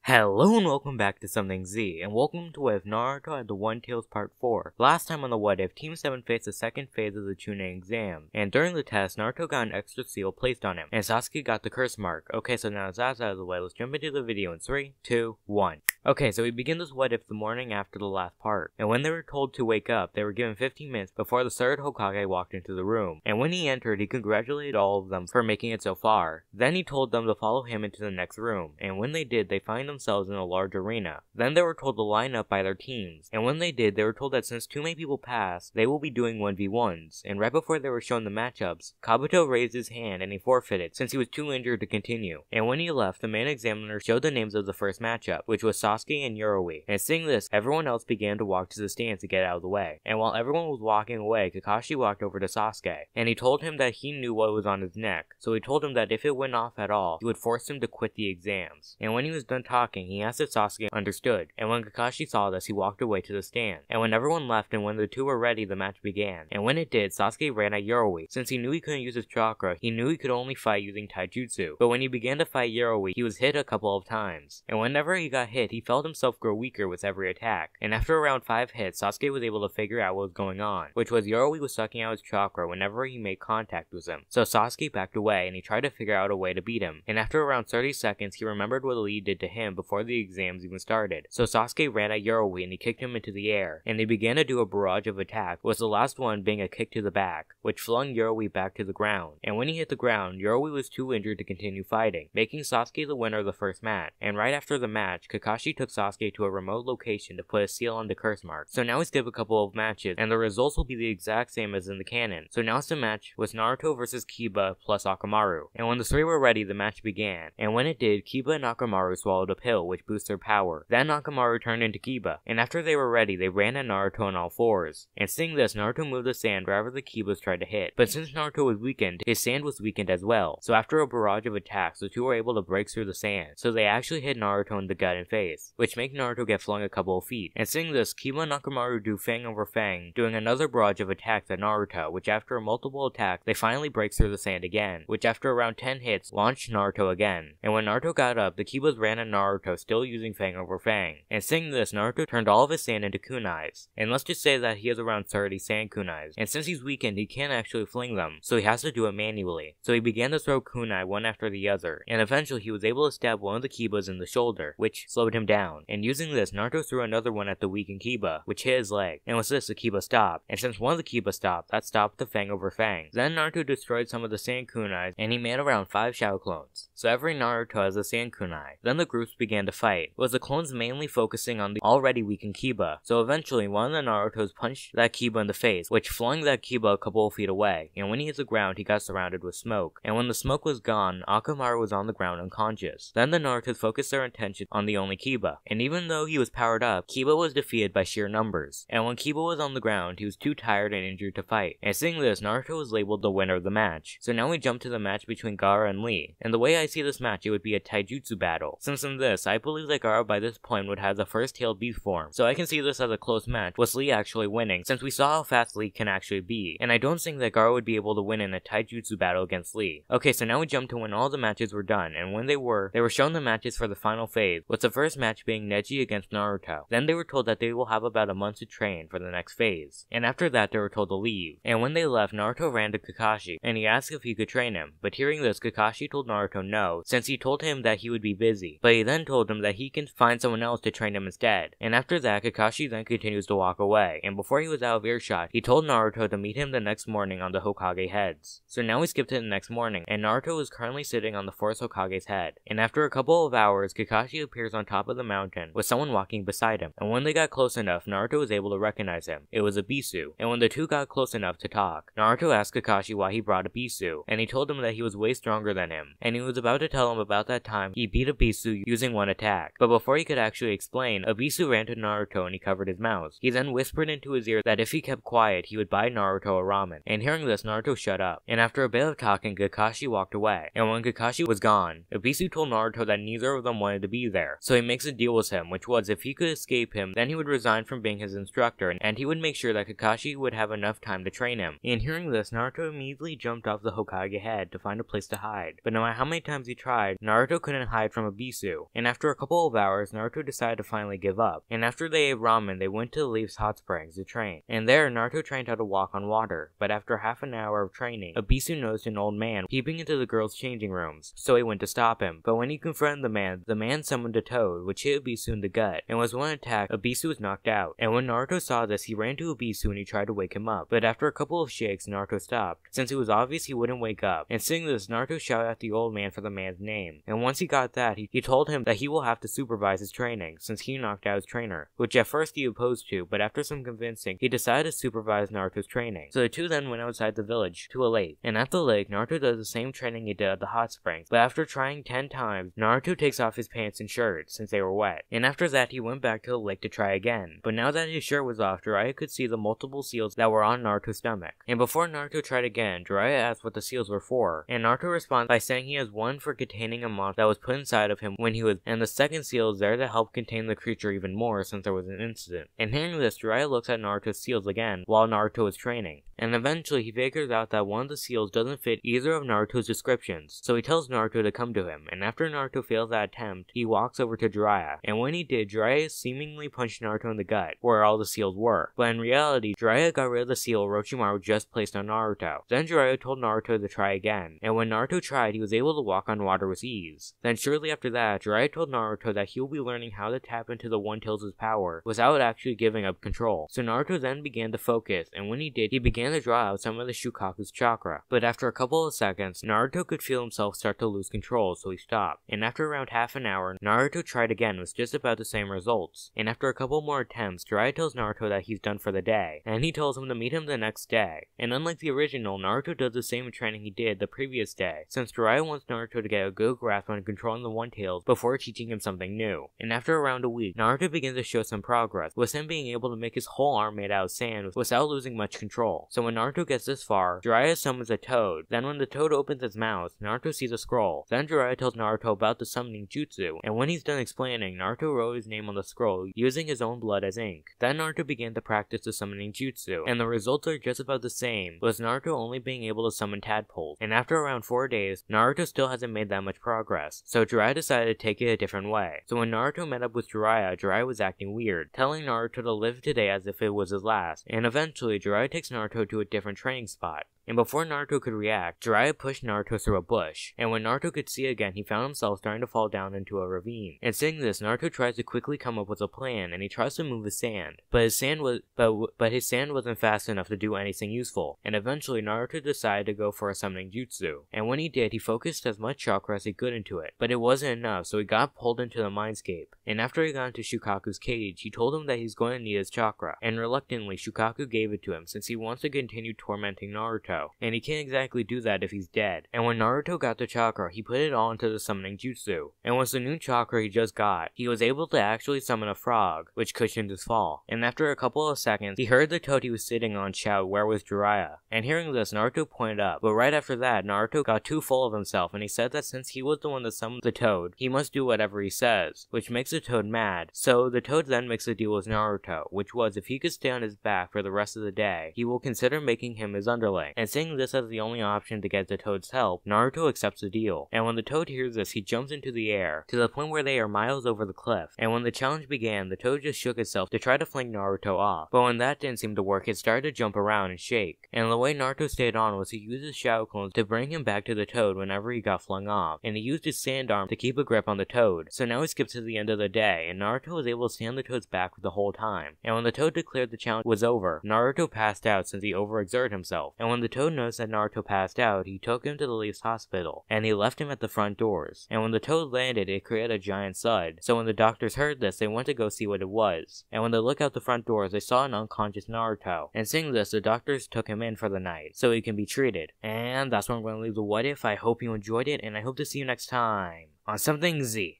Hello and welcome back to Something Z, and welcome to What If Naruto had the One Tails Part 4. Last time on the What If, Team 7 faced the second phase of the Chunin exam, and during the test, Naruto got an extra seal placed on him, and Sasuke got the curse mark. Okay, so now that's out of the way, let's jump into the video in 3, 2, 1. Okay, so we begin this What If the morning after the last part, and when they were told to wake up, they were given 15 minutes before the third Hokage walked into the room, and when he entered, he congratulated all of them for making it so far. Then he told them to follow him into the next room, and when they did, they find themselves in a large arena. Then they were told to line up by their teams, and when they did, they were told that since too many people passed, they will be doing 1v1s, and right before they were shown the matchups, Kabuto raised his hand and he forfeited since he was too injured to continue, and when he left, the main examiner showed the names of the first matchup, which was Sasuke and Yoroi, and seeing this, everyone else began to walk to the stands to get out of the way, and while everyone was walking away, Kakashi walked over to Sasuke, and he told him that he knew what was on his neck, so he told him that if it went off at all, he would force him to quit the exams, and when he was done talking, he asked if Sasuke understood, and when Kakashi saw this, he walked away to the stand, and when everyone left and when the two were ready, the match began, and when it did, Sasuke ran at Yoroi. Since he knew he couldn't use his chakra, he knew he could only fight using taijutsu, but when he began to fight Yoroi, he was hit a couple of times, and whenever he got hit, he felt himself grow weaker with every attack, and after around 5 hits, Sasuke was able to figure out what was going on, which was Yoroi was sucking out his chakra whenever he made contact with him, so Sasuke backed away and he tried to figure out a way to beat him, and after around 30 seconds, he remembered what Lee did to him before the exams even started, so Sasuke ran at Yoroi and he kicked him into the air, and they began to do a barrage of attacks, with the last one being a kick to the back, which flung Yoroi back to the ground, and when he hit the ground, Yoroi was too injured to continue fighting, making Sasuke the winner of the first match, and right after the match, Kakashi took Sasuke to a remote location to put a seal on the curse mark, so now we skip a couple of matches, and the results will be the exact same as in the canon, so now it's a match with Naruto versus Kiba plus Akamaru, and when the three were ready, the match began, and when it did, Kiba and Akamaru swallowed a pill, which boosts their power. Then Akamaru turned into Kiba, and after they were ready, they ran at Naruto on all fours, and seeing this, Naruto moved the sand wherever the Kibas tried to hit, but since Naruto was weakened, his sand was weakened as well, so after a barrage of attacks, the two were able to break through the sand, so they actually hit Naruto in the gut and face, which made Naruto get flung a couple of feet, and seeing this, Kiba and Akamaru do fang over fang, doing another barrage of attacks at Naruto, which after multiple attacks, they finally break through the sand again, which after around 10 hits, launched Naruto again, and when Naruto got up, the Kibas ran at Naruto still using fang over fang, and seeing this, Naruto turned all of his sand into kunais, and let's just say that he has around 30 sand kunais, and since he's weakened, he can't actually fling them, so he has to do it manually, so he began to throw kunai one after the other, and eventually he was able to stab one of the Kibas in the shoulder, which slowed him down, and using this, Naruto threw another one at the weakened Kiba, which hit his leg, and with this, the Kiba stopped, and since one of the Kiba stopped, that stopped the fang over fang. Then Naruto destroyed some of the sand kunais, and he made around 5 shadow clones, so every Naruto has a sand kunai. Then the groups began to fight, with the clones mainly focusing on the already weakened Kiba, so eventually one of the Narutos punched that Kiba in the face, which flung that Kiba a couple of feet away, and when he hit the ground, he got surrounded with smoke, and when the smoke was gone, Akamaru was on the ground unconscious. Then the Narutos focused their attention on the only Kiba, and even though he was powered up, Kiba was defeated by sheer numbers, and when Kiba was on the ground, he was too tired and injured to fight, and seeing this, Naruto was labeled the winner of the match. So now we jump to the match between Gaara and Lee, and the way I see this match, it would be a taijutsu battle. Since in this, I believe that Gaara by this point would have the first tailed beast form, so I can see this as a close match, with Lee actually winning, since we saw how fast Lee can actually be, and I don't think that Gaara would be able to win in a taijutsu battle against Lee. Okay, so now we jump to when all the matches were done, and when they were shown the matches for the final phase, with the first match being Neji against Naruto. Then they were told that they will have about a month to train for the next phase, and after that they were told to leave, and when they left, Naruto ran to Kakashi, and he asked if he could train him, but hearing this, Kakashi told Naruto no, since he told him that he would be busy, but he then told him that he can find someone else to train him instead, and after that, Kakashi then continues to walk away, and before he was out of earshot, he told Naruto to meet him the next morning on the Hokage heads. So now we skip to the next morning, and Naruto is currently sitting on the 4th Hokage's head, and after a couple of hours, Kakashi appears on top of the mountain with someone walking beside him, and when they got close enough, Naruto was able to recognize him. It was a Bisu, and when the two got close enough to talk, Naruto asked Kakashi why he brought a Bisu, and he told him that he was way stronger than him, and he was about to tell him about that time he beat a Bisu using one attack, but before he could actually explain, a Bisu ran to Naruto and he covered his mouth. He then whispered into his ear that if he kept quiet, he would buy Naruto a ramen, and hearing this, Naruto shut up, and after a bit of talking, Kakashi walked away, and when Kakashi was gone, Ibisu told Naruto that neither of them wanted to be there, so he makes a deal with him, which was if he could escape him, then he would resign from being his instructor, and he would make sure that Kakashi would have enough time to train him. And hearing this, Naruto immediately jumped off the Hokage head to find a place to hide, but no matter how many times he tried, Naruto couldn't hide from Ibisu, And after a couple of hours, Naruto decided to finally give up. And after they ate ramen, they went to the Leaf's hot springs to train. And there, Naruto trained how to walk on water. But after half an hour of training, Abisu noticed an old man peeping into the girls' changing rooms, so he went to stop him. But when he confronted the man summoned a toad, which hit Abisu in the gut, and was one attack, Abisu was knocked out. And when Naruto saw this, he ran to Abisu and he tried to wake him up. But after a couple of shakes, Naruto stopped, since it was obvious he wouldn't wake up. And seeing this, Naruto shouted at the old man for the man's name. And once he got that, he told him that he will have to supervise his training, since he knocked out his trainer, which at first he opposed to, but after some convincing, he decided to supervise Naruto's training. So the two then went outside the village, to a lake. And at the lake, Naruto does the same training he did at the hot springs, but after trying 10 times, Naruto takes off his pants and shirt, since they were wet. And after that, he went back to the lake to try again. But now that his shirt was off, Jiraiya could see the multiple seals that were on Naruto's stomach. And before Naruto tried again, Jiraiya asked what the seals were for, and Naruto responds by saying he has one for containing a monster that was put inside of him when he was, and the second seal is there to help contain the creature even more since there was an incident. And hearing this, Jiraiya looks at Naruto's seals again while Naruto is training. And eventually he figures out that one of the seals doesn't fit either of Naruto's descriptions, so he tells Naruto to come to him, and after Naruto fails that attempt, he walks over to Jiraiya, and when he did, Jiraiya seemingly punched Naruto in the gut, where all the seals were. But in reality, Jiraiya got rid of the seal Orochimaru just placed on Naruto. Then Jiraiya told Naruto to try again, and when Naruto tried, he was able to walk on water with ease. Then shortly after that, Jiraiya told Naruto that he will be learning how to tap into the One Tails' power without actually giving up control. So Naruto then began to focus, and when he did, he began to draw out some of the Shukaku's chakra. But after a couple of seconds, Naruto could feel himself start to lose control, so he stopped. And after around half an hour, Naruto tried again with just about the same results. And after a couple more attempts, Jiraiya tells Naruto that he's done for the day, and he tells him to meet him the next day. And unlike the original, Naruto does the same training he did the previous day, since Jiraiya wants Naruto to get a good grasp on controlling the One Tails before teaching him something new. And after around a week, Naruto begins to show some progress, with him being able to make his whole arm made out of sand without losing much control. So when Naruto gets this far, Jiraiya summons a toad. Then when the toad opens its mouth, Naruto sees a scroll. Then Jiraiya tells Naruto about the summoning jutsu, and when he's done explaining, Naruto wrote his name on the scroll using his own blood as ink. Then Naruto began to practice the summoning jutsu, and the results are just about the same, with Naruto only being able to summon tadpoles. And after around 4 days, Naruto still hasn't made that much progress, so Jiraiya decided to take it a different way. So when Naruto met up with Jiraiya, Jiraiya was acting weird, telling Naruto to live today as if it was his last, and eventually Jiraiya takes Naruto to a different training spot. And before Naruto could react, Jiraiya pushed Naruto through a bush, and when Naruto could see again, he found himself starting to fall down into a ravine. And seeing this, Naruto tries to quickly come up with a plan, and he tries to move his sand, but his sand wasn't fast enough to do anything useful. And eventually, Naruto decided to go for a summoning jutsu, and when he did, he focused as much chakra as he could into it, but it wasn't enough, so he got pulled into the mindscape. And after he got into Shukaku's cage, he told him that he's going to need his chakra, and reluctantly, Shukaku gave it to him since he wants to continue tormenting Naruto. And he can't exactly do that if he's dead. And when Naruto got the chakra, he put it all into the summoning jutsu. And with the new chakra he just got, he was able to actually summon a frog, which cushioned his fall. And after a couple of seconds, he heard the toad he was sitting on shout, "Where was Jiraiya?" And hearing this, Naruto pointed up. But right after that, Naruto got too full of himself, and he said that since he was the one that summoned the toad, he must do whatever he says, which makes the toad mad. So the toad then makes a deal with Naruto, which was if he could stay on his back for the rest of the day, he will consider making him his underling. And seeing this as the only option to get the toad's help, Naruto accepts the deal. And when the toad hears this, he jumps into the air, to the point where they are miles over the cliff. And when the challenge began, the toad just shook itself to try to flank Naruto off. But when that didn't seem to work, it started to jump around and shake. And the way Naruto stayed on was he used his shadow clones to bring him back to the toad whenever he got flung off. And he used his sand arm to keep a grip on the toad. So now he skips to the end of the day, and Naruto was able to stay on the toad's back for the whole time. And when the toad declared the challenge was over, Naruto passed out since he overexerted himself. And when the toad noticed that Naruto passed out, he took him to the Leaf's hospital, and he left him at the front doors. And when the toad landed, it created a giant thud. So when the doctors heard this, they went to go see what it was. And when they looked out the front doors, they saw an unconscious Naruto. And seeing this, the doctors took him in for the night, so he can be treated. And that's where I'm going to leave the what if. I hope you enjoyed it, and I hope to see you next time on Something Z.